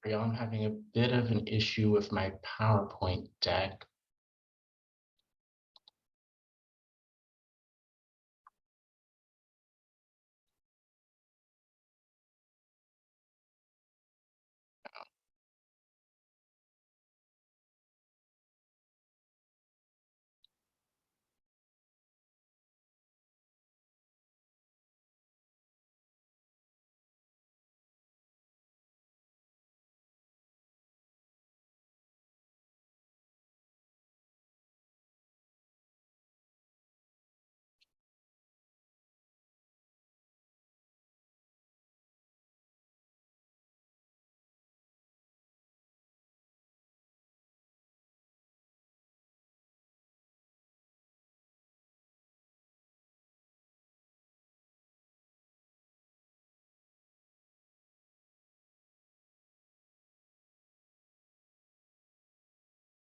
Y'all, I'm having a bit of an issue with my PowerPoint deck.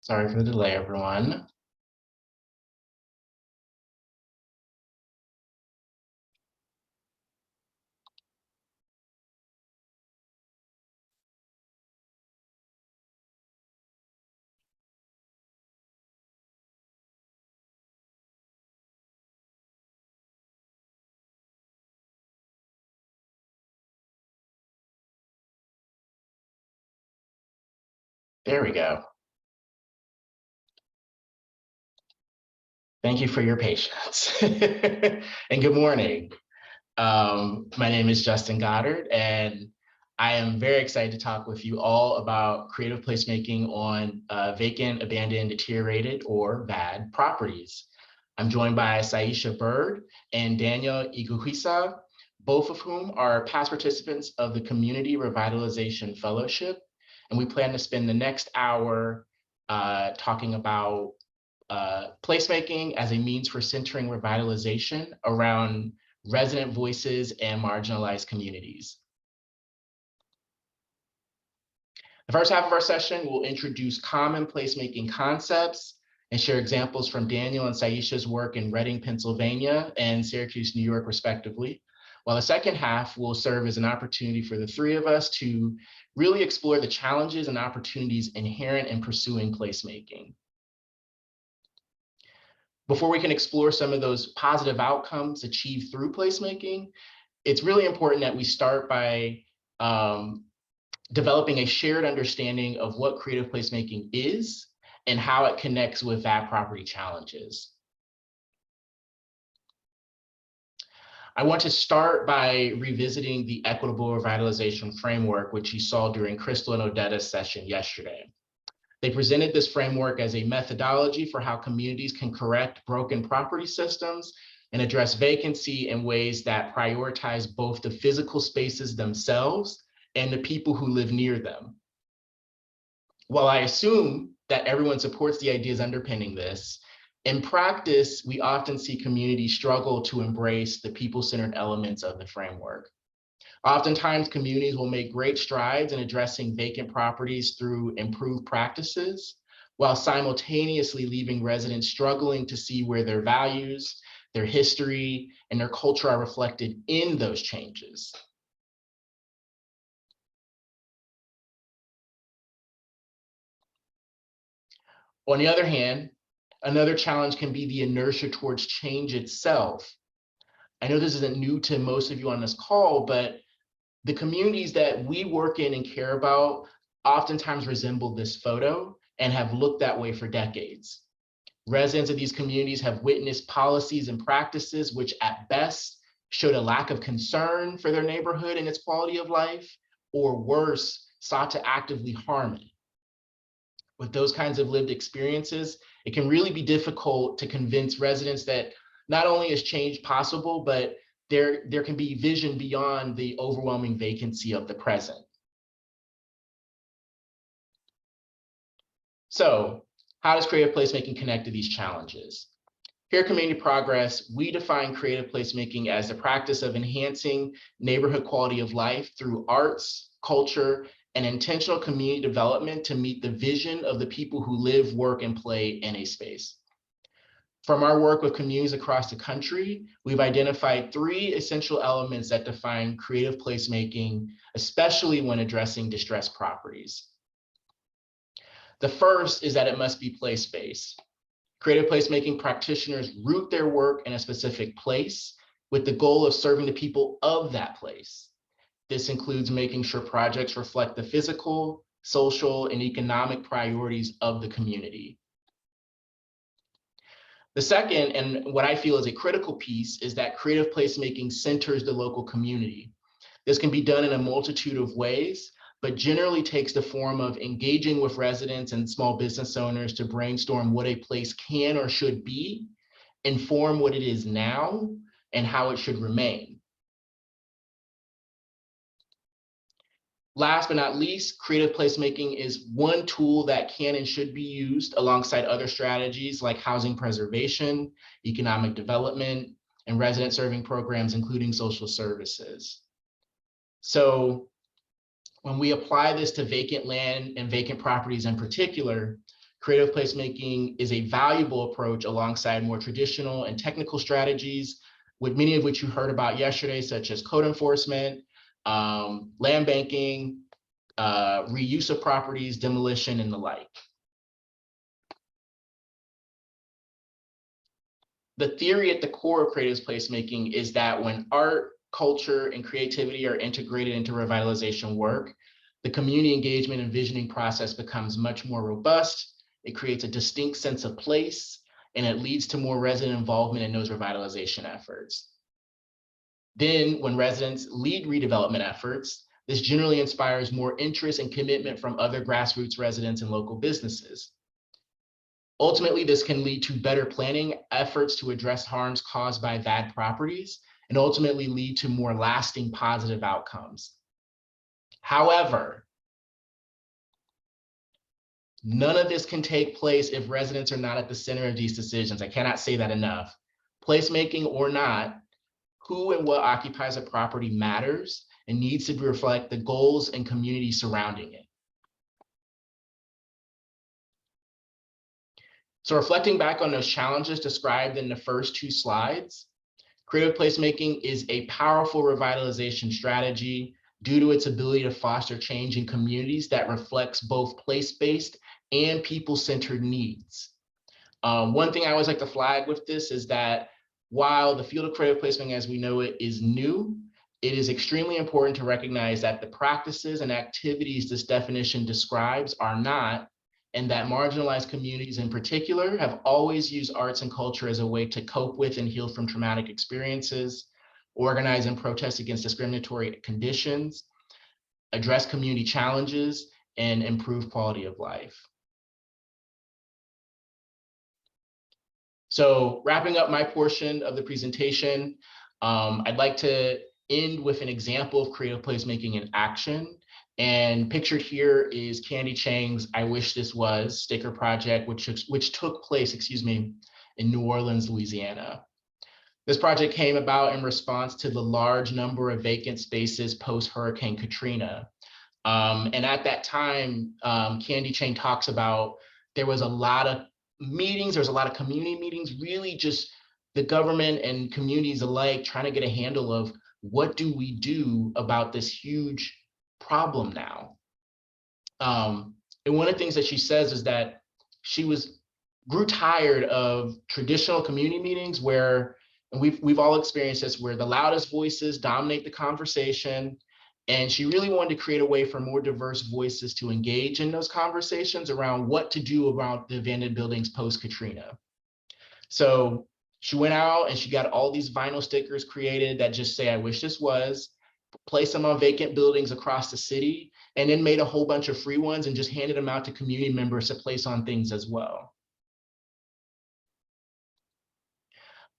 Sorry for the delay, everyone. There we go. Thank you for your patience. And good morning. My name is Justin Goddard, and I am very excited to talk with you all about creative placemaking on vacant, abandoned, deteriorated, or bad properties. I'm joined by Saisha Bird and Daniel Iguhisa, both of whom are past participants of the Community Revitalization Fellowship. And we plan to spend the next hour talking about placemaking as a means for centering revitalization around resident voices and marginalized communities. The first half of our session will introduce common placemaking concepts and share examples from Daniel and Saisha's work in Reading, Pennsylvania and Syracuse, New York, respectively. While the second half will serve as an opportunity for the three of us to really explore the challenges and opportunities inherent in pursuing placemaking. Before we can explore some of those positive outcomes achieved through placemaking, it's really important that we start by developing a shared understanding of what creative placemaking is and how it connects with that property challenges. I want to start by revisiting the equitable revitalization framework, which you saw during Crystal and Odetta's session yesterday. They presented this framework as a methodology for how communities can correct broken property systems and address vacancy in ways that prioritize both the physical spaces themselves and the people who live near them. While I assume that everyone supports the ideas underpinning this, in practice, we often see communities struggle to embrace the people-centered elements of the framework. Oftentimes, communities will make great strides in addressing vacant properties through improved practices, while simultaneously leaving residents struggling to see where their values, their history, and their culture are reflected in those changes. On the other hand, another challenge can be the inertia towards change itself. I know this isn't new to most of you on this call, but the communities that we work in and care about oftentimes resemble this photo and have looked that way for decades. Residents of these communities have witnessed policies and practices which at best showed a lack of concern for their neighborhood and its quality of life, or worse, sought to actively harm it. With those kinds of lived experiences, it can really be difficult to convince residents that not only is change possible, but there can be vision beyond the overwhelming vacancy of the present. So how does creative placemaking connect to these challenges? Here at Community Progress, we define creative placemaking as the practice of enhancing neighborhood quality of life through arts, culture, and intentional community development to meet the vision of the people who live, work, and play in a space. From our work with communities across the country, we've identified 3 essential elements that define creative placemaking, especially when addressing distressed properties. The first is that it must be place-based. Creative placemaking practitioners root their work in a specific place with the goal of serving the people of that place. This includes making sure projects reflect the physical, social, and economic priorities of the community. The second, and what I feel is a critical piece, is that creative placemaking centers the local community. This can be done in a multitude of ways, but generally takes the form of engaging with residents and small business owners to brainstorm what a place can or should be, inform what it is now, and how it should remain. Last but not least, creative placemaking is one tool that can and should be used alongside other strategies like housing preservation, economic development, and resident serving programs, including social services. So when we apply this to vacant land and vacant properties in particular, creative placemaking is a valuable approach alongside more traditional and technical strategies, with many of which you heard about yesterday, such as code enforcement, land banking, reuse of properties, demolition, and the like. The theory at the core of creative placemaking is that when art, culture, and creativity are integrated into revitalization work, the community engagement and visioning process becomes much more robust. It creates a distinct sense of place, and it leads to more resident involvement in those revitalization efforts. Then, when residents lead redevelopment efforts, this generally inspires more interest and commitment from other grassroots residents and local businesses. Ultimately, this can lead to better planning efforts to address harms caused by bad properties, and ultimately lead to more lasting positive outcomes. However, none of this can take place if residents are not at the center of these decisions. I cannot say that enough. Placemaking or not, who and what occupies a property matters and needs to reflect the goals and community surrounding it. So reflecting back on those challenges described in the first 2 slides, creative placemaking is a powerful revitalization strategy due to its ability to foster change in communities that reflects both place-based and people-centered needs. One thing I always like to flag with this is that while the field of creative placemaking as we know it is new, it is extremely important to recognize that the practices and activities this definition describes are not, and that marginalized communities in particular have always used arts and culture as a way to cope with and heal from traumatic experiences, organize and protest against discriminatory conditions, address community challenges, and improve quality of life. So wrapping up my portion of the presentation, I'd like to end with an example of creative placemaking in action. And pictured here is Candy Chang's I Wish This Was sticker project, which took place, in New Orleans, Louisiana. This project came about in response to the large number of vacant spaces post-Hurricane Katrina. And at that time, Candy Chain talks about there was a lot of meetings, there's a lot of community meetings, really just the government and communities alike trying to get a handle of what do we do about this huge problem now. And one of the things that she says is that she grew tired of traditional community meetings where, and we've all experienced this, where the loudest voices dominate the conversation. And she really wanted to create a way for more diverse voices to engage in those conversations around what to do about the abandoned buildings post-Katrina. So she went out and she got all these vinyl stickers created that just say, I wish this was, placed them on vacant buildings across the city, and then made a whole bunch of free ones and just handed them out to community members to place on things as well.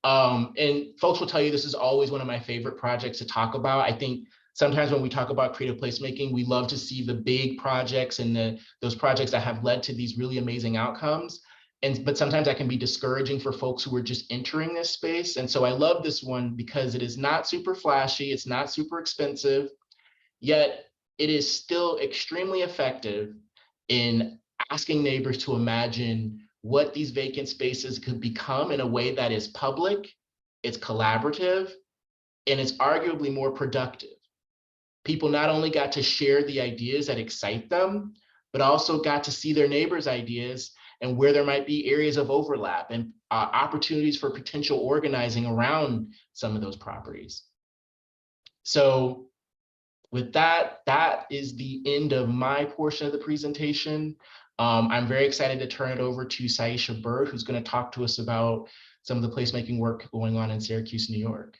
And folks will tell you this is always one of my favorite projects to talk about. I think sometimes when we talk about creative placemaking, we love to see the big projects and those projects that have led to these really amazing outcomes. But sometimes that can be discouraging for folks who are just entering this space. And so I love this one because it is not super flashy, it's not super expensive, yet it is still extremely effective in asking neighbors to imagine what these vacant spaces could become in a way that is public, it's collaborative, and it's arguably more productive. People not only got to share the ideas that excite them, but also got to see their neighbors' ideas and where there might be areas of overlap and opportunities for potential organizing around some of those properties. So with that, that is the end of my portion of the presentation. I'm very excited to turn it over to Saisha Bird, who's going to talk to us about some of the placemaking work going on in Syracuse, New York.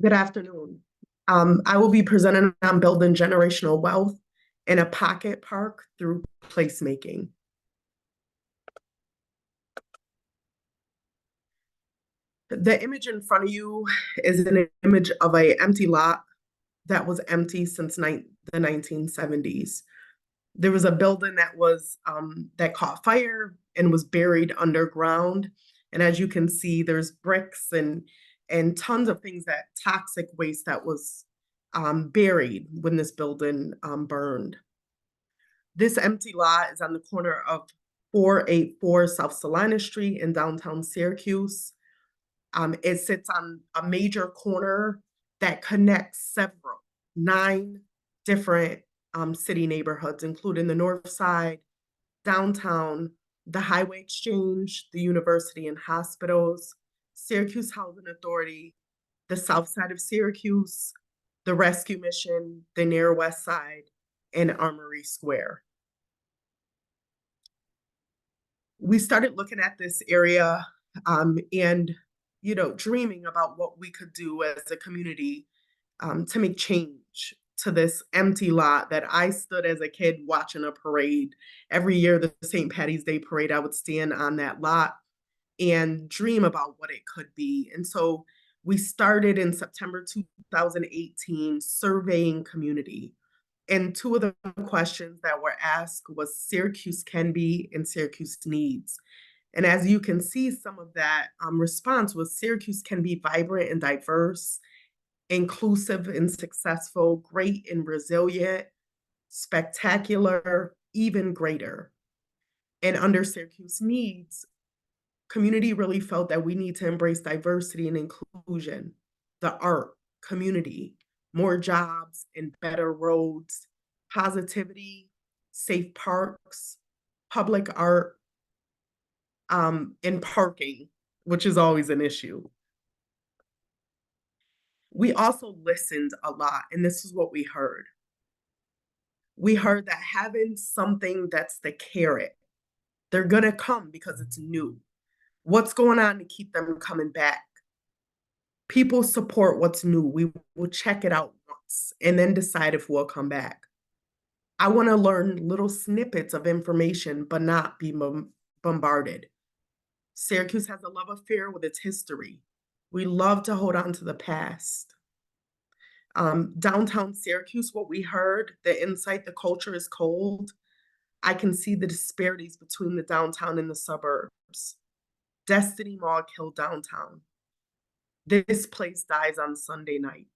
Good afternoon. I will be presenting on building generational wealth in a pocket park through placemaking. The image in front of you is an image of an empty lot that was empty since the 1970s. There was a building that caught fire and was buried underground. And as you can see, there's bricks and tons of things, that toxic waste that was buried when this building burned. This empty lot is on the corner of 484 South Salina Street in downtown Syracuse. It sits on a major corner that connects 9 different city neighborhoods, including the North Side, downtown, the Highway Exchange, the university and hospitals, Syracuse Housing Authority, the South Side of Syracuse, the Rescue Mission, the Near West Side, and Armory Square. We started looking at this area and dreaming about what we could do as a community to make change to this empty lot that I stood as a kid watching a parade. Every year, the St. Patty's Day parade, I would stand on that lot and dream about what it could be. And so we started in September 2018 surveying community. And 2 of the questions that were asked was Syracuse can be and Syracuse needs. And as you can see, some of that response was Syracuse can be vibrant and diverse, inclusive and successful, great and resilient, spectacular, even greater. And under Syracuse needs, community really felt that we need to embrace diversity and inclusion, the art, community, more jobs and better roads, positivity, safe parks, public art, and parking, which is always an issue. We also listened a lot, and this is what we heard. We heard that having something that's the carrot, they're gonna come because it's new. What's going on to keep them coming back? People support what's new. We will check it out once and then decide if we'll come back. I want to learn little snippets of information, but not be bombarded. Syracuse has a love affair with its history. We love to hold on to the past. Downtown Syracuse, what we heard, the insight, the culture is cold. I can see the disparities between the downtown and the suburbs. Destiny Mall killed downtown. This place dies on Sunday night.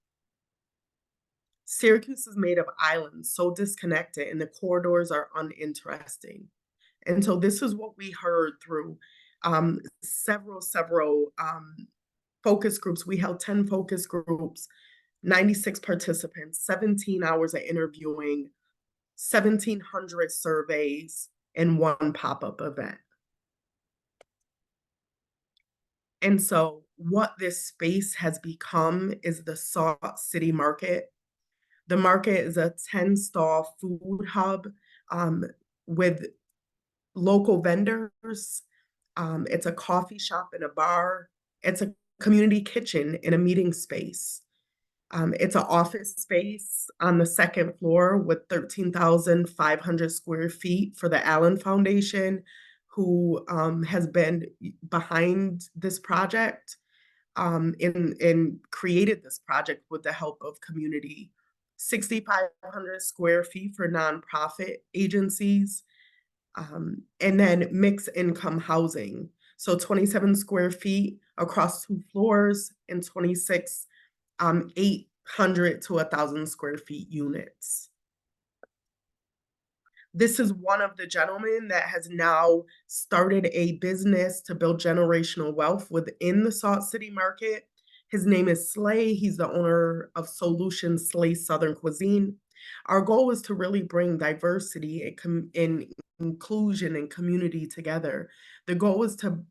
Syracuse is made of islands, so disconnected, and the corridors are uninteresting. And so this is what we heard through several focus groups. We held 10 focus groups, 96 participants, 17 hours of interviewing, 1,700 surveys, and one pop-up event. And so what this space has become is the Salt City Market. The market is a 10-stall food hub with local vendors. It's a coffee shop and a bar. It's a community kitchen and a meeting space. It's an office space on the second floor with 13,500 square feet for the Allen Foundation, who has been behind this project and created this project with the help of community. 6,500 square feet for nonprofit agencies, and then mixed income housing. So 27 square feet across 2 floors and 26 800 to 1,000 square feet units. This is one of the gentlemen that has now started a business to build generational wealth within the Salt City Market. His name is Slay. He's the owner of Solution Slay Southern Cuisine. Our goal is to really bring diversity and inclusion and community together. The goal is to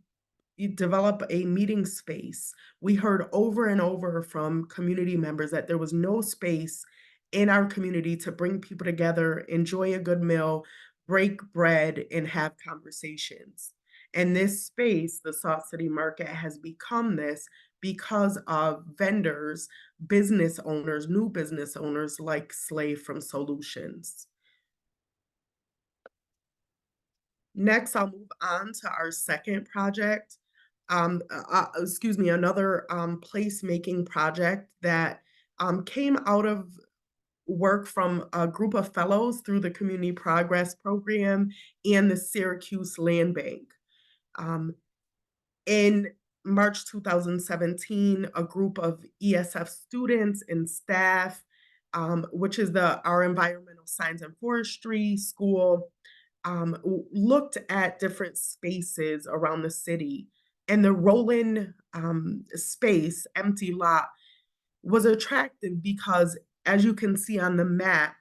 develop a meeting space. We heard over and over from community members that there was no space in our community to bring people together, enjoy a good meal, break bread, and have conversations. And this space, the Salt City Market, has become this because of vendors, business owners, new business owners like Slave from Solutions. Next, I'll move on to our second project. Another placemaking project that came out of work from a group of fellows through the Community Progress Program and the Syracuse Land Bank. In March 2017, a group of ESF students and staff, which is our environmental science and forestry school, looked at different spaces around the city. And the Roland space, empty lot, was attractive because, as you can see on the map,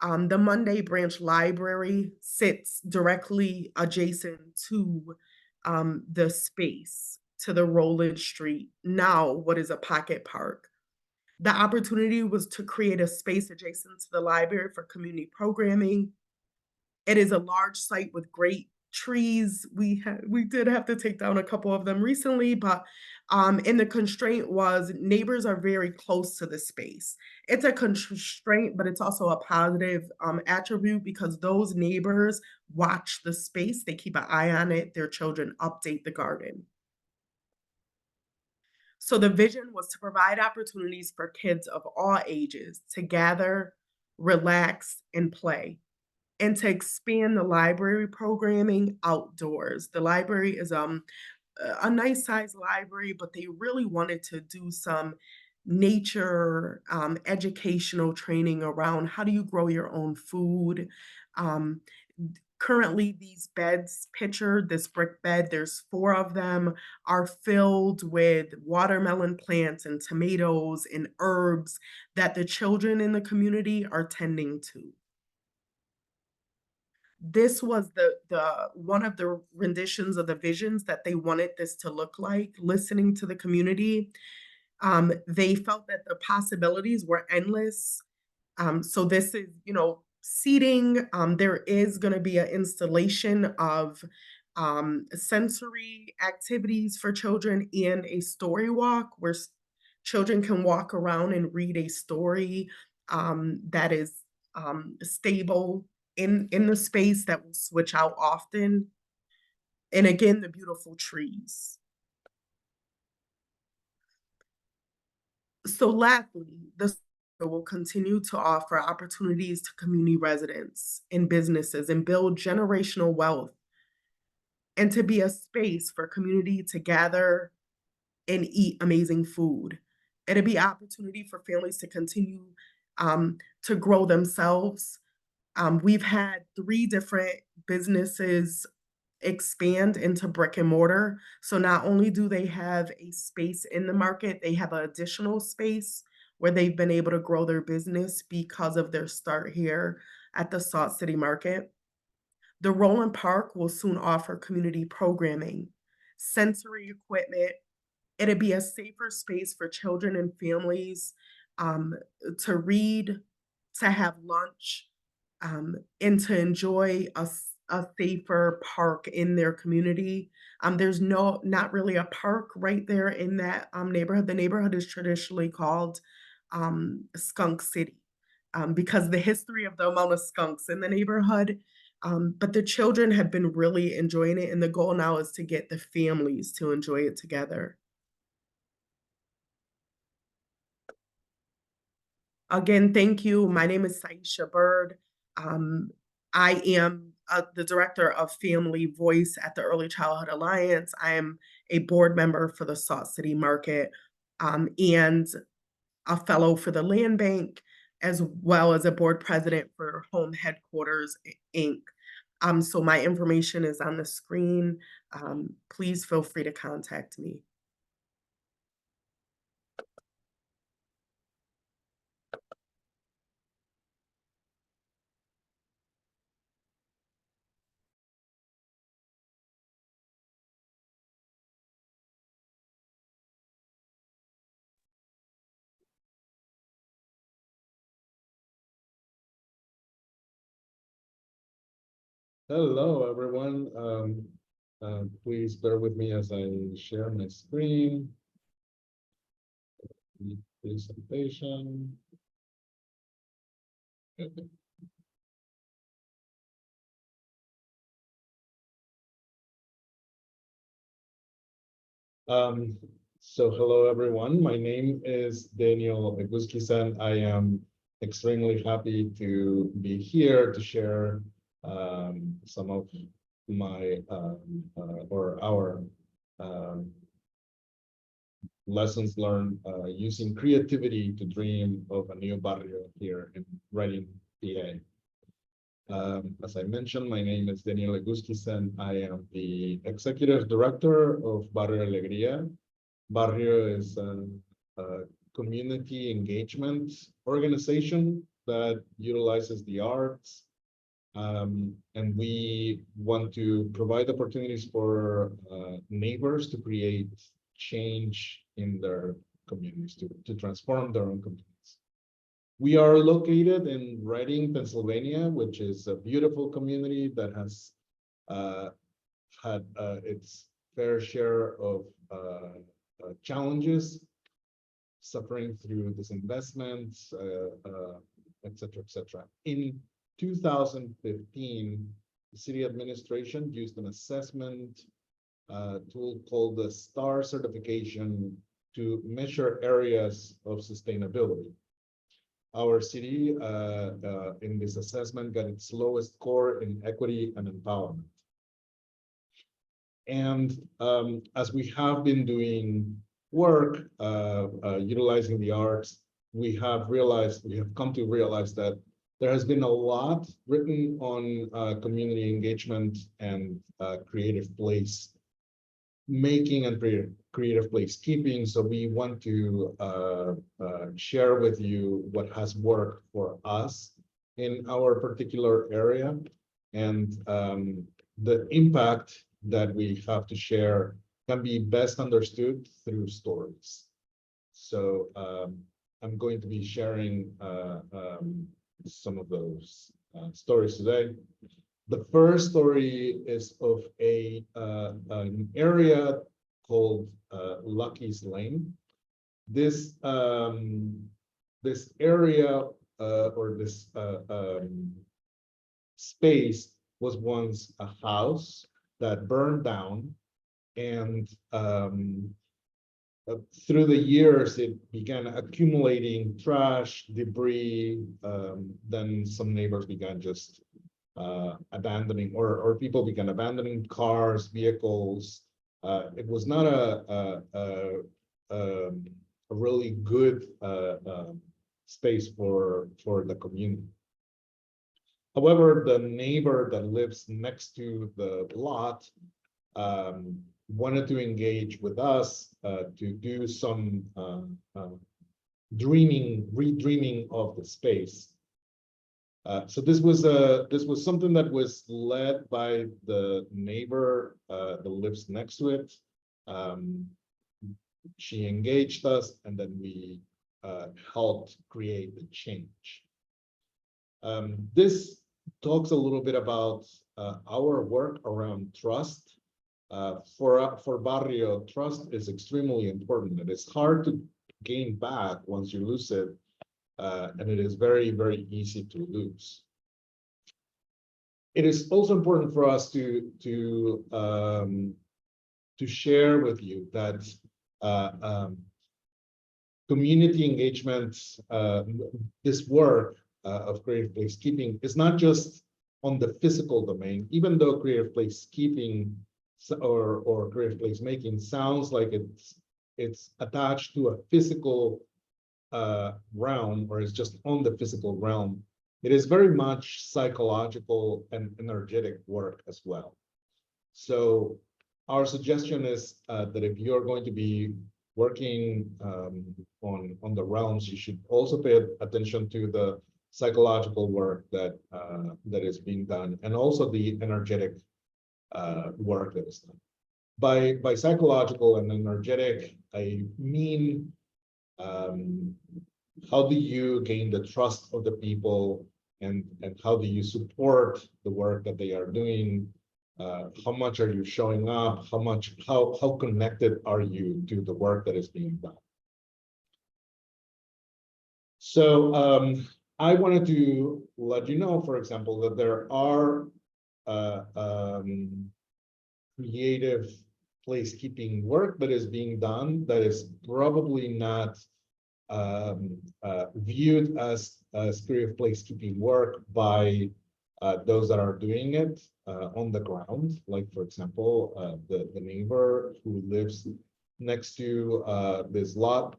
the Monday Branch Library sits directly adjacent to the space, to the Roland Street, now what is a pocket park. The opportunity was to create a space adjacent to the library for community programming. It is a large site with great trees. We did have to take down a couple of them recently, but and the constraint was neighbors are very close to the space. It's a constraint, but it's also a positive attribute because those neighbors watch the space, they keep an eye on it, their children update the garden. So the vision was to provide opportunities for kids of all ages to gather, relax, and play, and to expand the library programming outdoors. The library is a nice sized library, but they really wanted to do some nature educational training around how do you grow your own food. Um, Currently, these beds pictured, this brick bed, there's 4 of them, are filled with watermelon plants and tomatoes and herbs that the children in the community are tending to. This was the one of the renditions of the visions that they wanted this to look like, listening to the community. They felt that the possibilities were endless. So this is, seating. There is going to be an installation of sensory activities for children and a story walk where children can walk around and read a story that is stable in the space, that will switch out often. And again, the beautiful trees. So lastly, the center will continue to offer opportunities to community residents and businesses and build generational wealth, and to be a space for community to gather and eat amazing food. It'll be opportunity for families to continue to grow themselves. We've had 3 different businesses expand into brick and mortar. So not only do they have a space in the market, they have an additional space where they've been able to grow their business because of their start here at the Salt City Market. The Roland Park will soon offer community programming, sensory equipment. It'll be a safer space for children and families um, to read, to have lunch, and to enjoy a safer park in their community. There's not really a park right there in that neighborhood. The neighborhood is traditionally called Skunk City because the history of the amount of skunks in the neighborhood. But the children have been really enjoying it, and the goal now is to get the families to enjoy it together. Again, thank you. My name is Saisha Bird. Um, I am the Director of Family Voice at the Early Childhood Alliance. I am a board member for the Salt City Market and a fellow for the Land Bank, as well as a board president for Home Headquarters, Inc. So my information is on the screen. Please feel free to contact me. Hello, everyone. Please bear with me as I share my screen. The presentation. So hello, everyone. My name is Daniel Eguskisan. I am extremely happy to be here to share some of my or our lessons learned using creativity to dream of a new barrio here in Reading, PA. As I mentioned, my name is Daniel Eguskisan. I am the executive director of Barrio Alegría. Barrio is a community engagement organization that utilizes the arts. And we want to provide opportunities for neighbors to create change in their communities, to transform their own communities. We are located in Reading, Pennsylvania, which is a beautiful community that has had its fair share of challenges, suffering through disinvestment, et cetera, et cetera. In 2015, the city administration used an assessment tool called the STAR certification to measure areas of sustainability. Our city in this assessment got its lowest score in equity and empowerment. And as we have been doing work utilizing the arts, we have come to realize that there has been a lot written on community engagement and creative place making and creative place keeping. So we want to share with you what has worked for us in our particular area, and the impact that we have to share can be best understood through stories. So I'm going to be sharing some of those stories today. The first story is of an area called Lucky's Lane. This area or this space was once a house that burned down, and through the years, it began accumulating trash, debris. Then some neighbors began just abandoning, or people began abandoning cars, vehicles. It was not a really good space for the community. However, the neighbor that lives next to the lot wanted to engage with us to do some redreaming of the space. So this was something that was led by the neighbor that lives next to it. She engaged us, and then we helped create the change. This talks a little bit about our work around trust. For Barrio, trust is extremely important. It is hard to gain back once you lose it, and it is very, very easy to lose. It is also important for us to share with you that community engagement, this work of creative placekeeping, is not just on the physical domain. Even though creative placekeeping or creative placemaking sounds like it's attached to a physical realm, or is just on the physical realm, it is very much psychological and energetic work as well. So our suggestion is that if you're going to be working on the realms, you should also pay attention to the psychological work that is being done, and also the energetic work that is done. By psychological and energetic, I mean, how do you gain the trust of the people, and how do you support the work that they are doing? How much are you showing up? How connected are you to the work that is being done? So I wanted to let you know, for example, that there are creative placekeeping work that is being done that is probably not viewed as creative placekeeping work by those that are doing it on the ground. Like, for example, the neighbor who lives next to this lot,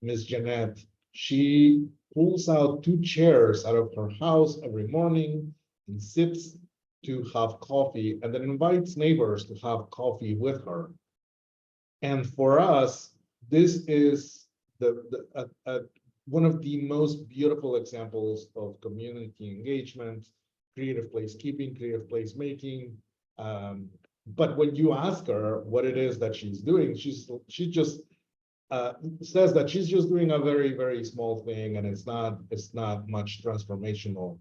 Miss Jeanette, she pulls out 2 chairs out of her house every morning and sits to have coffee, and then invites neighbors to have coffee with her. And for us, this is one of the most beautiful examples of community engagement, creative placekeeping, creative placemaking. But when you ask her what it is that she's doing, she just says that she's just doing a very, very small thing, and it's not much transformational.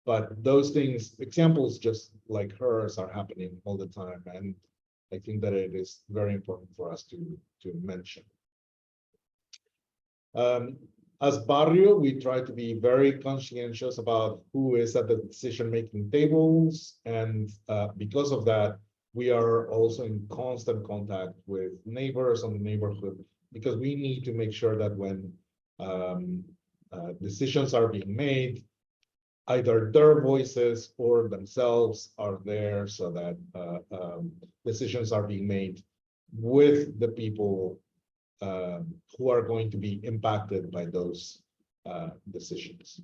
But those things, examples just like hers, are happening all the time, and I think that it is very important for us to mention. As Barrio, we try to be very conscientious about who is at the decision-making tables, and because of that, we are also in constant contact with neighbors on the neighborhood, because we need to make sure that when decisions are being made, either their voices or themselves are there, so that decisions are being made with the people who are going to be impacted by those decisions.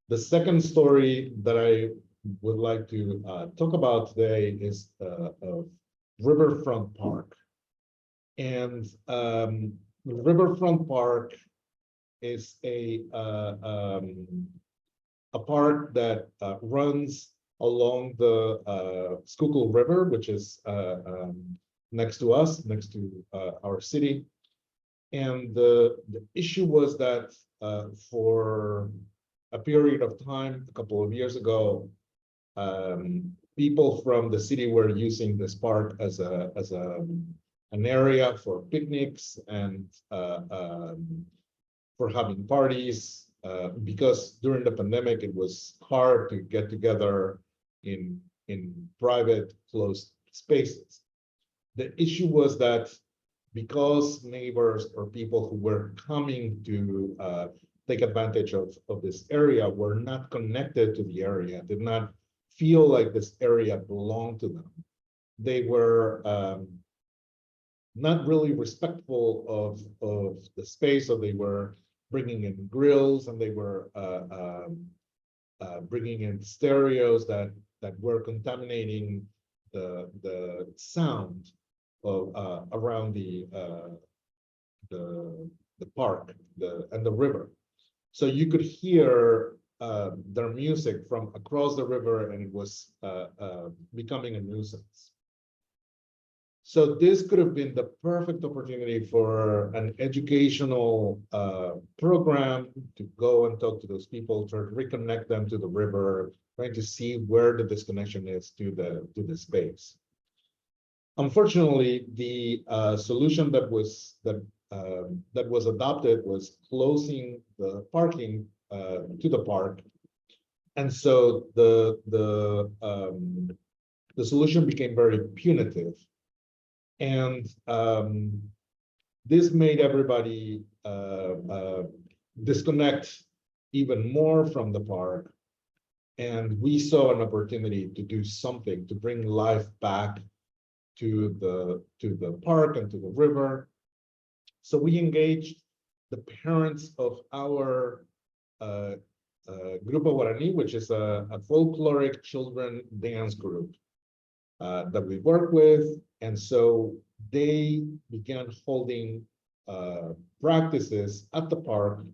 The second story that I would like to talk about today is of Riverfront Park. And Riverfront Park is a park that runs along the Schuylkill River, which is next to us, next to our city. And the issue was that for a period of time, a couple of years ago, people from the city were using this park as an area for picnics and for having parties, because during the pandemic, it was hard to get together in private, closed spaces. The issue was that because neighbors or people who were coming to take advantage of this area were not connected to the area, did not feel like this area belonged to them. They were not really respectful of the space, so they were bringing in grills and they were bringing in stereos that were contaminating the sound of around the park and the river. So you could hear their music from across the river, and it was becoming a nuisance. So this could have been the perfect opportunity for an educational program to go and talk to those people, to reconnect them to the river, trying to see where the disconnection is to the space. Unfortunately, the solution that was adopted was closing the parking to the park, and so the solution became very punitive. And this made everybody disconnect even more from the park. And we saw an opportunity to do something to bring life back to the park and to the river. So we engaged the parents of our Grupo Guarani, which is a folkloric children dance group that we work with. And so they began holding practices at the park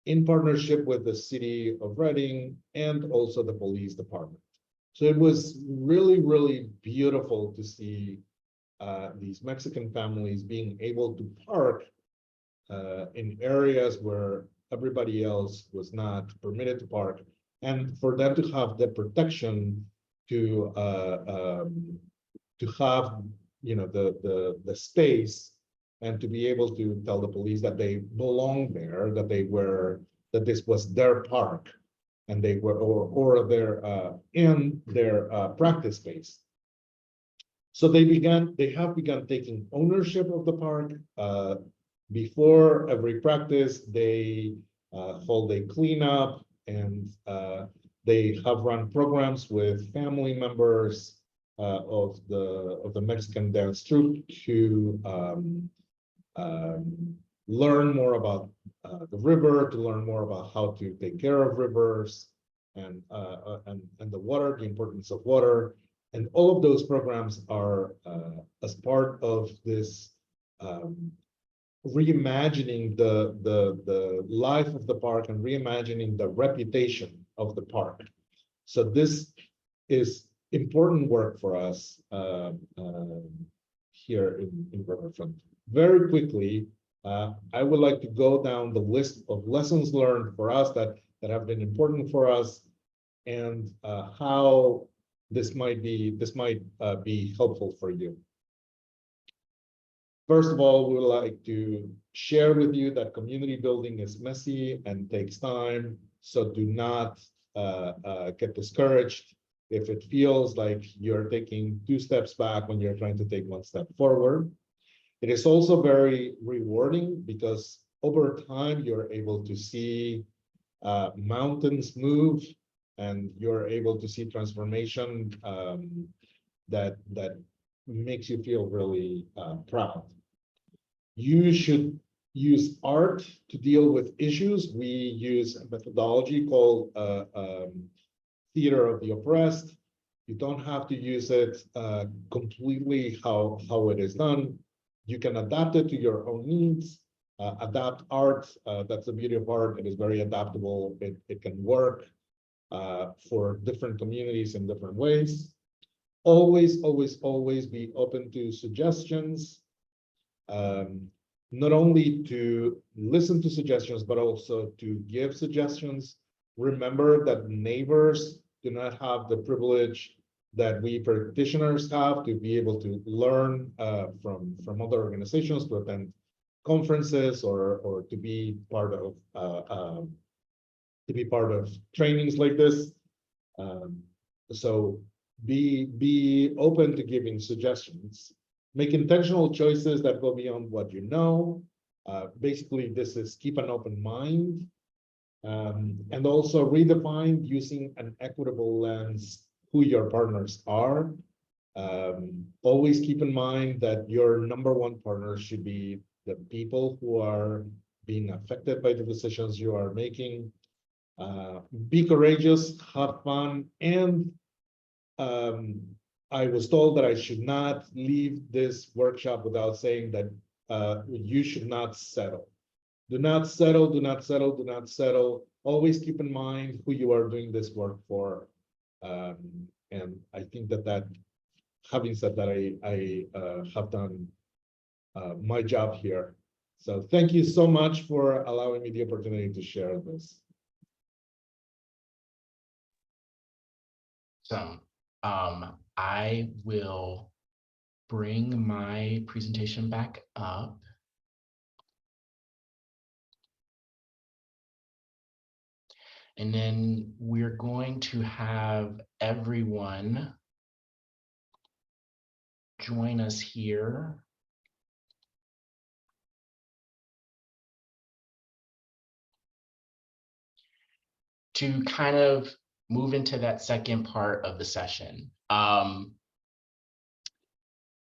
in partnership with the city of Reading and also the police department. So it was really, really beautiful to see these Mexican families being able to park in areas where everybody else was not permitted to park, and for them to have the protection to have, you know, the space, and to be able to tell the police that they belong there, that this was their park, and they were or their in their practice space. So they have begun taking ownership of the park. Before every practice, they hold a cleanup, and they have run programs with family members of the Mexican dance troupe to learn more about the river, to learn more about how to take care of rivers and the water, the importance of water. And all of those programs are as part of this reimagining the life of the park and reimagining the reputation of the park. So this is important work for us here in Riverfront. Very quickly, I would like to go down the list of lessons learned for us that have been important for us, and how this might be helpful for you. First of all, we would like to share with you that community building is messy and takes time, so do not get discouraged if it feels like you're taking 2 steps back when you're trying to take 1 step forward. It is also very rewarding because over time you're able to see mountains move, and you're able to see transformation that makes you feel really proud. You should use art to deal with issues. We use a methodology called theater of the oppressed. You don't have to use it completely how it is done. You can adapt it to your own needs. Adapt art. That's the beauty of art. It is very adaptable. It can work for different communities in different ways. Always be open to suggestions. Not only to listen to suggestions, but also to give suggestions. Remember that neighbors do not have the privilege that we practitioners have to be able to learn from other organizations, to attend conferences or to be part of trainings like this. So be open to giving suggestions. Make intentional choices that go beyond what you know. Basically, this is keep an open mind. And also redefine using an equitable lens who your partners are. Always keep in mind that your number one partner should be the people who are being affected by the decisions you are making. Be courageous, have fun, and I was told that I should not leave this workshop without saying that you should not settle. Do not settle, do not settle, do not settle. Always keep in mind who you are doing this work for. And I think that having said that, I have done my job here. So thank you so much for allowing me the opportunity to share this. So I will bring my presentation back up. And then we're going to have everyone join us here. To kind of move into that second part of the session.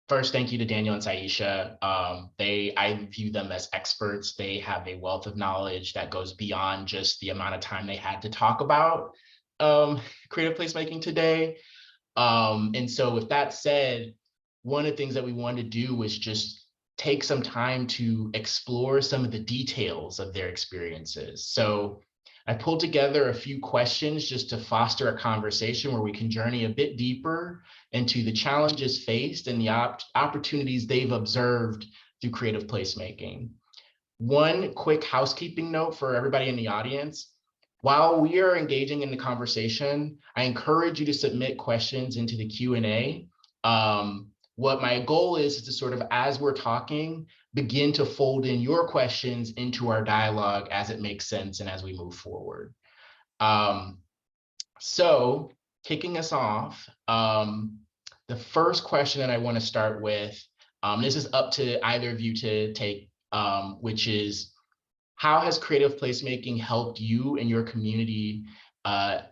First, thank you to Daniel and Saisha. I view them as experts. They have a wealth of knowledge that goes beyond just the amount of time they had to talk about creative placemaking today. And so with that said, one of the things that we wanted to do was just take some time to explore some of the details of their experiences. So I pulled together a few questions just to foster a conversation where we can journey a bit deeper into the challenges faced and the opportunities they've observed through creative placemaking. One quick housekeeping note for everybody in the audience. While we are engaging in the conversation, I encourage you to submit questions into the Q&A. What my goal is to sort of, as we're talking, begin to fold in your questions into our dialogue as it makes sense and as we move forward. So kicking us off, the first question that I want to start with, this is up to either of you to take, which is, how has creative placemaking helped you and your community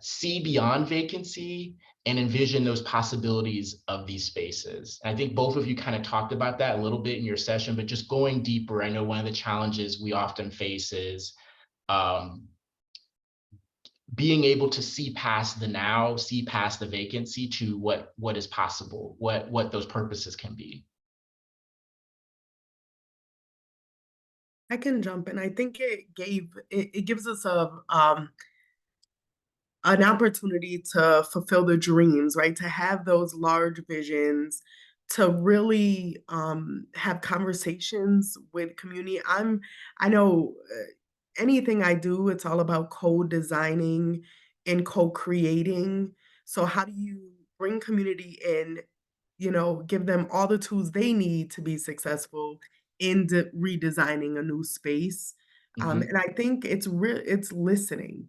see beyond vacancy and envision those possibilities of these spaces? I think both of you kind of talked about that a little bit in your session, but just going deeper, I know one of the challenges we often face is being able to see past the now, see past the vacancy to what is possible, what those purposes can be. I can jump in. I think it gives us an opportunity to fulfill the dreams, right? To have those large visions, to really have conversations with community. I know anything I do, it's all about co-designing and co-creating. So how do you bring community in, give them all the tools they need to be successful in redesigning a new space? And I think it's listening.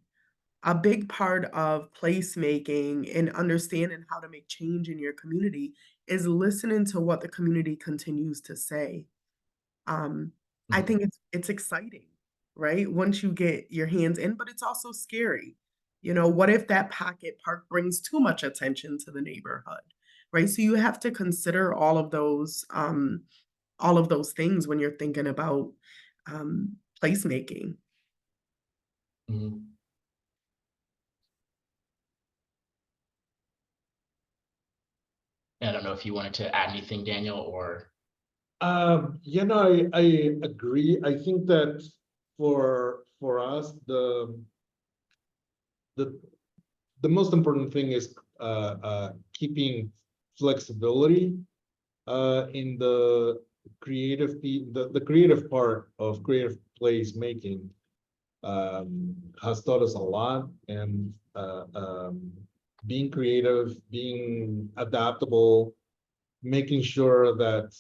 A big part of placemaking and understanding how to make change in your community is listening to what the community continues to say. I think it's exciting, right? Once you get your hands in, but it's also scary. What if that pocket park brings too much attention to the neighborhood, right? So you have to consider all of those things when you're thinking about placemaking. I don't know if you wanted to add anything, Daniel, or. I agree. I think that for us, the most important thing is keeping flexibility in the creative part of creative placemaking. Has taught us a lot, and being creative, being adaptable, making sure that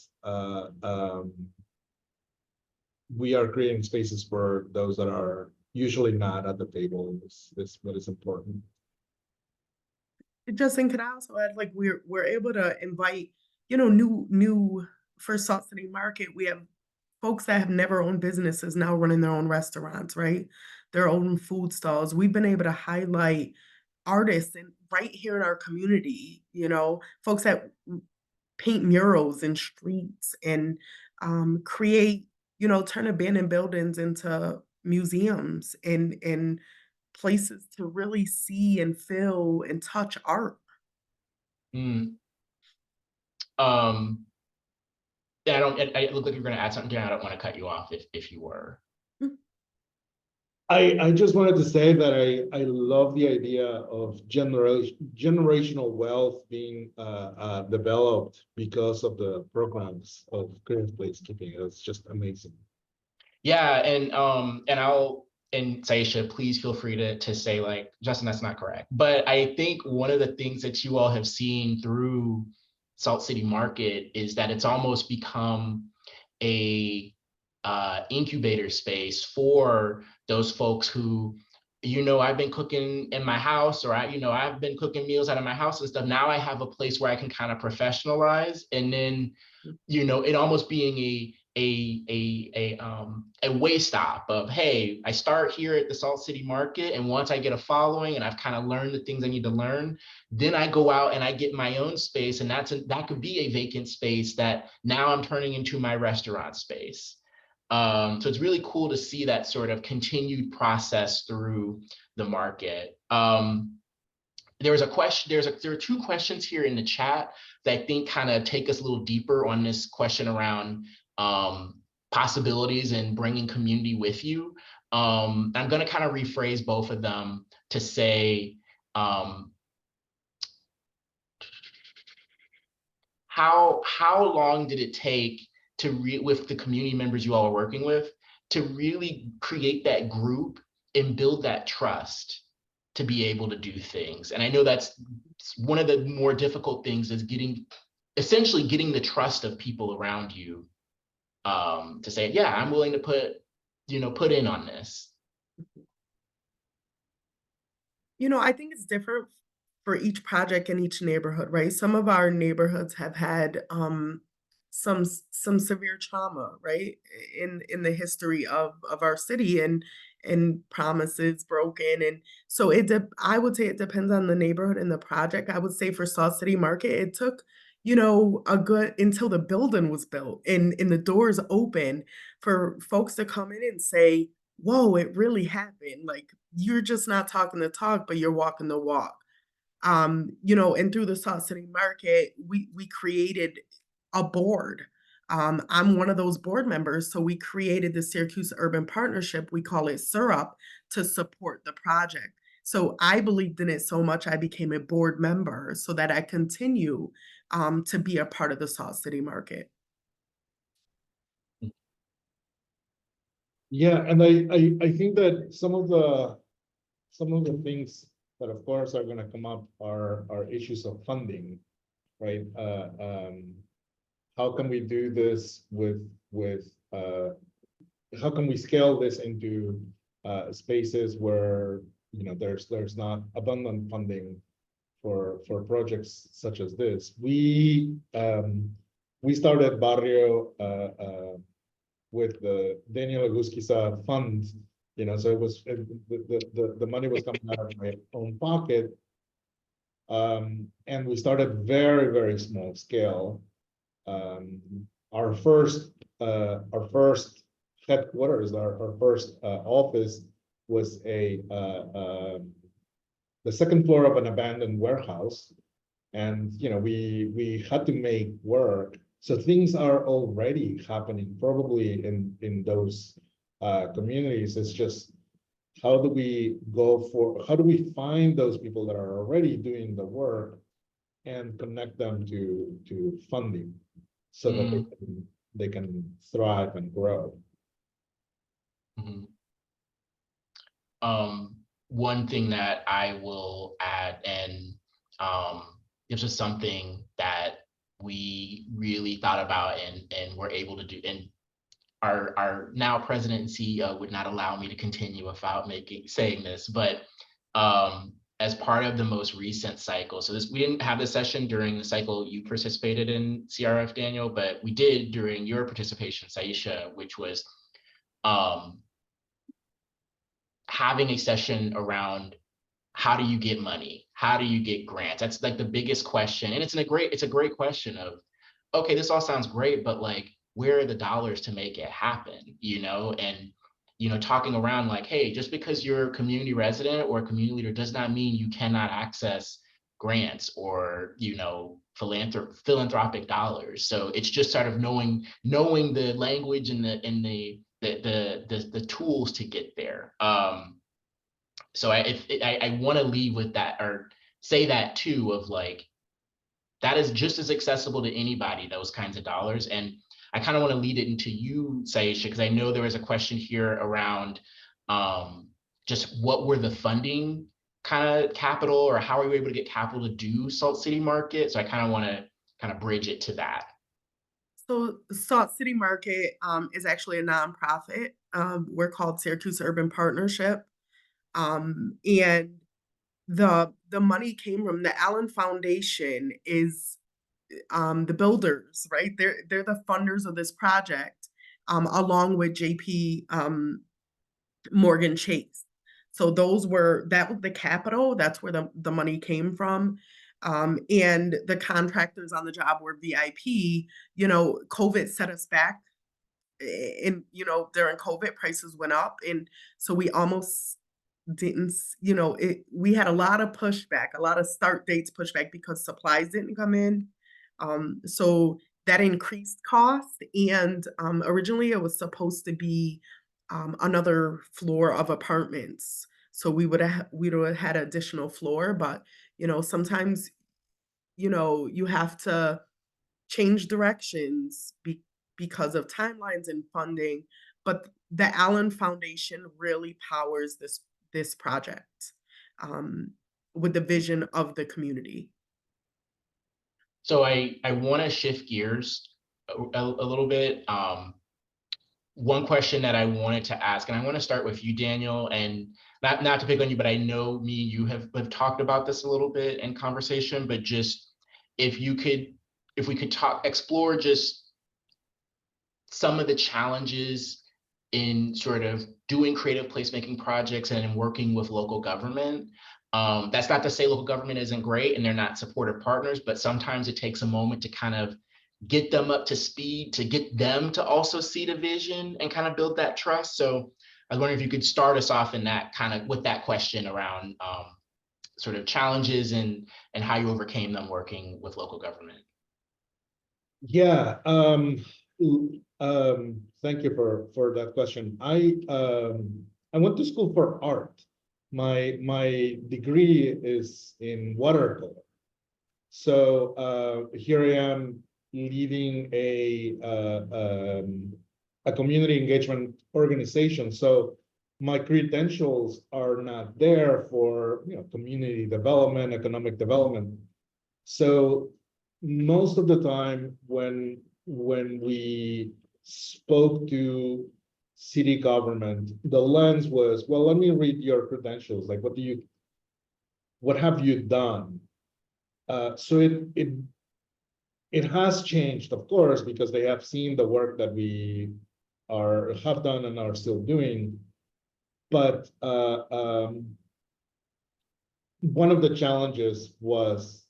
we are creating spaces for those that are usually not at the table is what is important. Justin, could I also add, like, we're able to invite, new for Salt City Market. We have folks that have never owned businesses now running their own restaurants, right? Their own food stalls. We've been able to highlight artists and right here in our community, folks that paint murals in streets and create, turn abandoned buildings into museums and places to really see and feel and touch art. Mm. It looked like you're going to add something. I don't want to cut you off if you were. I just wanted to say that I love the idea of generational wealth being developed because of the programs of creative placekeeping. It's just amazing. Yeah, and Saisha, please feel free to say, like, Justin, that's not correct. But I think one of the things that you all have seen through Salt City Market is that it's almost become a incubator space for those folks who, I've been cooking in my house, or I've been cooking meals out of my house and stuff. Now I have a place where I can kind of professionalize, and then, it almost being a way stop of, hey, I start here at the Salt City Market, and once I get a following and I've kind of learned the things I need to learn, then I go out and I get my own space, and that could be a vacant space that now I'm turning into my restaurant space. So it's really cool to see that sort of continued process through the market. There was a question, there are two questions here in the chat that I think kind of take us a little deeper on this question around possibilities and bringing community with you. I'm going to kind of rephrase both of them to say, how long did it take with the community members you all are working with to really create that group and build that trust to be able to do things? And I know that's one of the more difficult things, is essentially getting the trust of people around you to say, yeah, I'm willing to put in on this. I think it's different for each project in each neighborhood, right? Some of our neighborhoods have had some severe trauma, right, in the history of our city, and promises broken, and so I would say it depends on the neighborhood and the project. I would say for Salt City Market, it took a good until the building was built and the doors open for folks to come in and say, whoa, it really happened. Like, you're just not talking the talk, but you're walking the walk. And through the Salt City Market, we created a board. I'm one of those board members, so we created the Syracuse Urban Partnership. We call it SURUP, to support the project. So I believed in it so much, I became a board member so that I continue to be a part of the Salt City Market. Yeah, and I think that some of the things that of course are going to come up are issues of funding, right? How can we do this how can we scale this into spaces where there's not abundant funding for projects such as this? We started Barrio with the Daniel Aguskiza fund, so it was the money was coming out of my own pocket, and we started very, very small scale. Our first headquarters, our first office was the second floor of an abandoned warehouse, and we had to make work. So things are already happening probably in those communities. It's just how do we find those people that are already doing the work and connect them to funding so that they can thrive and grow. Mm-hmm. One thing that I will add, and this was something that we really thought about and were able to do, and our now president and CEO would not allow me to continue without saying this, but as part of the most recent cycle. So we didn't have this session during the cycle you participated in, CRF Daniel, but we did during your participation, Saisha, which was having a session around how do you get money? How do you get grants? That's like the biggest question. And it's a great question of, okay, this all sounds great, but like, where are the dollars to make it happen? And talking around like, hey, just because you're a community resident or a community leader does not mean you cannot access grants or philanthropic dollars. So it's just sort of knowing the language and the tools to get there. So I want to leave with that, or say that too, of like, that is just as accessible to anybody, those kinds of dollars. And I kind of want to lead it into you, Saisha, because I know there was a question here around just what were the funding kind of capital, or how are you able to get capital to do Salt City Market? So I kind of want to kind of bridge it to that. So Salt City Market is actually a nonprofit. We're called Syracuse Urban Partnership. And the money came from the Allen Foundation is the builders, right? They're the funders of this project, along with JP Morgan Chase. So that was the capital. That's where the money came from. And the contractors on the job were VIP. COVID set us back. And during COVID, prices went up, and so we almost didn't. We had a lot of pushback, a lot of start dates pushback because supplies didn't come in. So that increased cost, and originally it was supposed to be another floor of apartments. So we would have had additional floor, but sometimes you have to change directions because of timelines and funding. But the Allen Foundation really powers this project with the vision of the community. So I want to shift gears a little bit. One question that I wanted to ask, and I want to start with you, Daniel, and not to pick on you, but I know me and you have talked about this a little bit in conversation, but just if we could explore just some of the challenges in sort of doing creative placemaking projects and in working with local government. That's not to say local government isn't great and they're not supportive partners, but sometimes it takes a moment to kind of get them up to speed, to get them to also see the vision and kind of build that trust. So I was wondering if you could start us off in that kind of with that question around sort of challenges and how you overcame them working with local government. Yeah. Thank you for that question. I went to school for art. My degree is in watercolor. So here I am leading a community engagement organization. So my credentials are not there for community development, economic development. So most of the time when we spoke to city government, the lens was, well, let me read your credentials. Like, what have you done? So it has changed, of course, because they have seen the work that we have done and are still doing. But one of the challenges was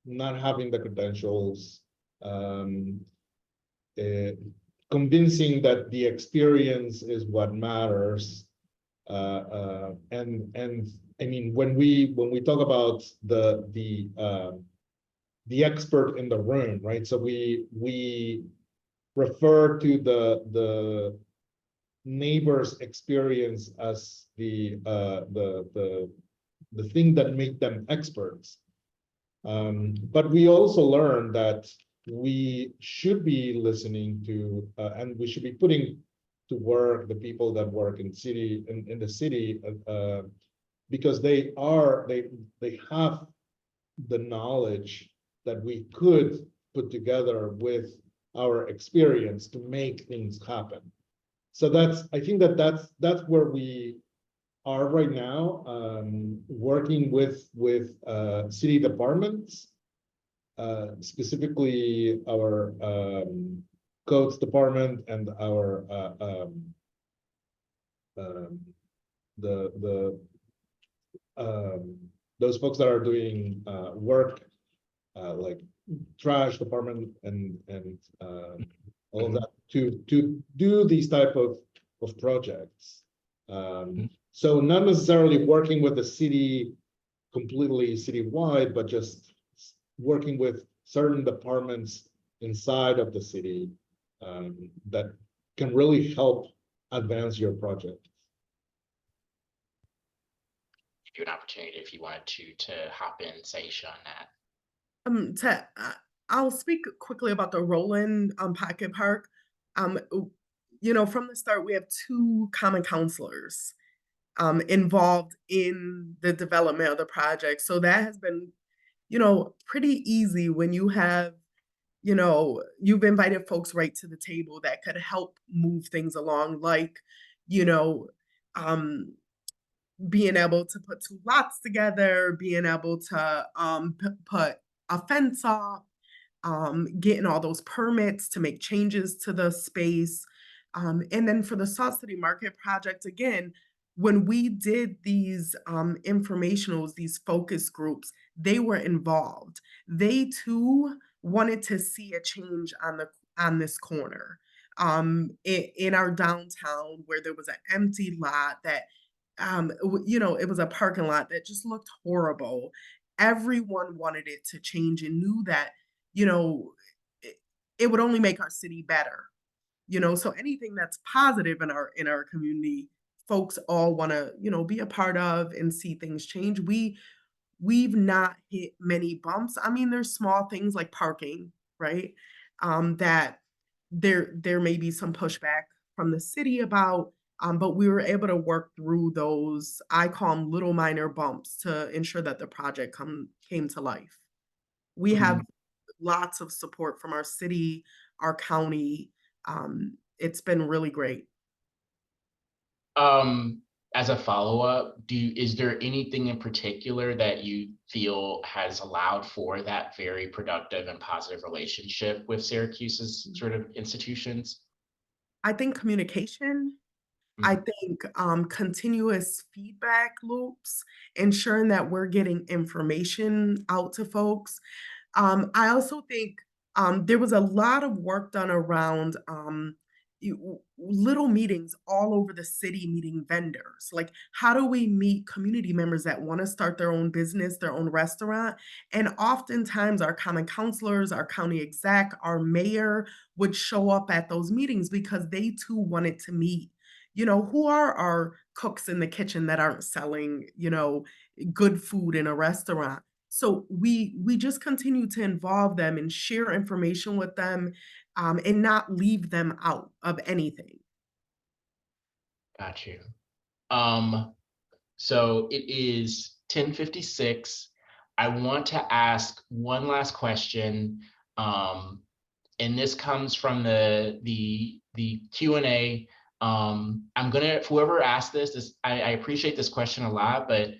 not having the credentials, convincing that the experience is what matters, and I mean, when we talk about the expert in the room, right? So we refer to the neighbor's experience as the thing that make them experts. But we also learned that we should be listening to and we should be putting to work the people that work in the city because they have the knowledge that we could put together with our experience to make things happen. So I think that's where we are right now, working with city departments, specifically our codes department and our the those folks that are doing work like trash department and all of that to do these type of projects. So not necessarily working with the city completely citywide, but just working with certain departments inside of the city that can really help advance your project. Give you an opportunity if you wanted to hop in, Saisha, on that. I'll speak quickly about the Roland Pocket Park. You know, from the start, we have 2 common counselors involved in the development of the project. So that has been, you know, pretty easy when you have, you know, you've invited folks right to the table that could help move things along, like, you know, being able to put 2 lots together, being able to put a fence up, getting all those permits to make changes to the space. And then for the Salt City Market project, again, when we did these informationals, these focus groups, they were involved. They too wanted to see a change on this corner. In our downtown, where there was an empty lot that you know, it was a parking lot that just looked horrible. Everyone wanted it to change and knew that, you know, it would only make our city better. You know, so anything that's positive in our community, folks all want to, you know, be a part of and see things change. We've not hit many bumps. I mean, there's small things like parking, right? That there may be some pushback from the city about, but we were able to work through those, I call them little minor bumps, to ensure that the project came to life. We have lots of support from our city, our county. It's been really great. As a follow-up, is there anything in particular that you feel has allowed for that very productive and positive relationship with Syracuse's sort of institutions? I think communication. I think continuous feedback loops, ensuring that we're getting information out to folks. I also think there was a lot of work done around little meetings all over the city, meeting vendors. Like, how do we meet community members that want to start their own business, their own restaurant? And oftentimes our common counselors, our county exec, our mayor would show up at those meetings because they too wanted to meet, you know, who are our cooks in the kitchen that aren't selling, you know, good food in a restaurant. So we just continue to involve them and share information with them, and not leave them out of anything. Got you. So it is 10:56. I want to ask one last question. And this comes from the Q&A. I'm gonna, whoever asked this, I appreciate this question a lot, but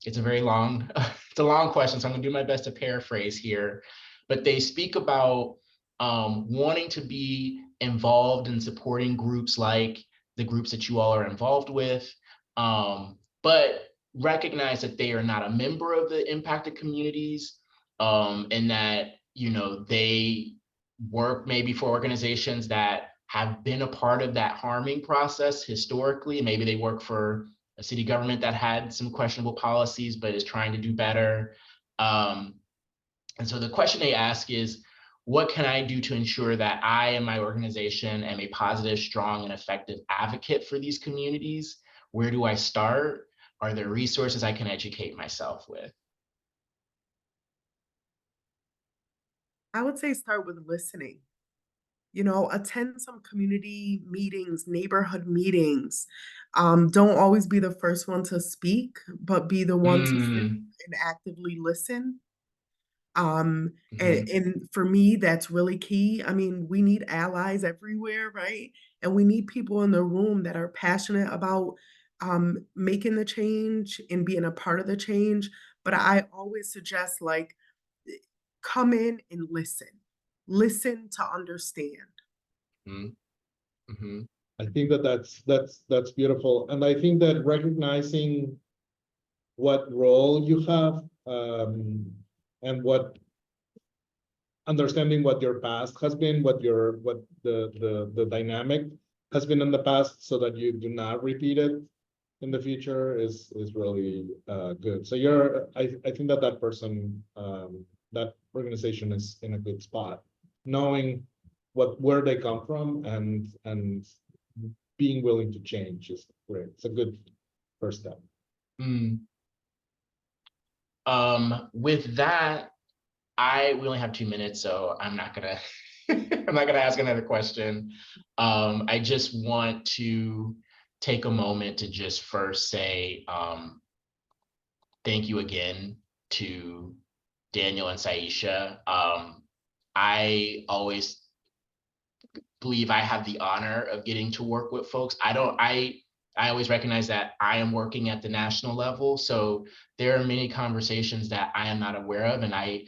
it's a very long, it's a long question, so I'm gonna do my best to paraphrase here. But they speak about wanting to be involved in supporting groups like the groups that you all are involved with, but recognize that they are not a member of the impacted communities, and that, you know, they work maybe for organizations that have been a part of that harming process historically. Maybe they work for a city government that had some questionable policies, but is trying to do better. And so the question they ask is, what can I do to ensure that I and my organization am a positive, strong, and effective advocate for these communities? Where do I start? Are there resources I can educate myself with? I would say start with listening. You know, attend some community meetings, neighborhood meetings. Don't always be the first one to speak, but be the one to sit and actively listen. And for me, that's really key. I mean, we need allies everywhere, right? And we need people in the room that are passionate about making the change and being a part of the change. But I always suggest, like, come in and listen to understand. Mm-hmm. I think that's beautiful. And I think that recognizing what role you have, and what understanding what your past has been, what the dynamic has been in the past, so that you do not repeat it in the future is really good. So I think that person, that organization is in a good spot, knowing where they come from and being willing to change is great. It's a good first step. With that, we only have 2 minutes, so I'm not gonna I'm not gonna ask another question. I just want to take a moment to just first say thank you again to Daniel and Saisha. I always believe I have the honor of getting to work with folks. I always recognize that I am working at the national level. So there are many conversations that I am not aware of, and I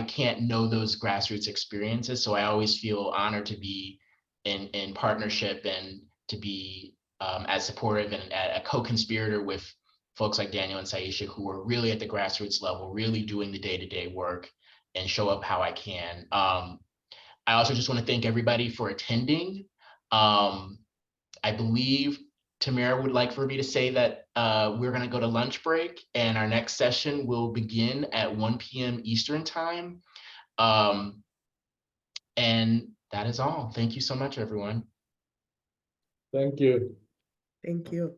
can't know those grassroots experiences. So I always feel honored to be in partnership and to be as supportive and a co-conspirator with folks like Daniel and Saisha, who are really at the grassroots level, really doing the day-to-day work and show up how I can. I also just want to thank everybody for attending. I believe Tamara would like for me to say that we're going to go to lunch break, and our next session will begin at 1 p.m. Eastern time. And that is all. Thank you so much, everyone. Thank you. Thank you.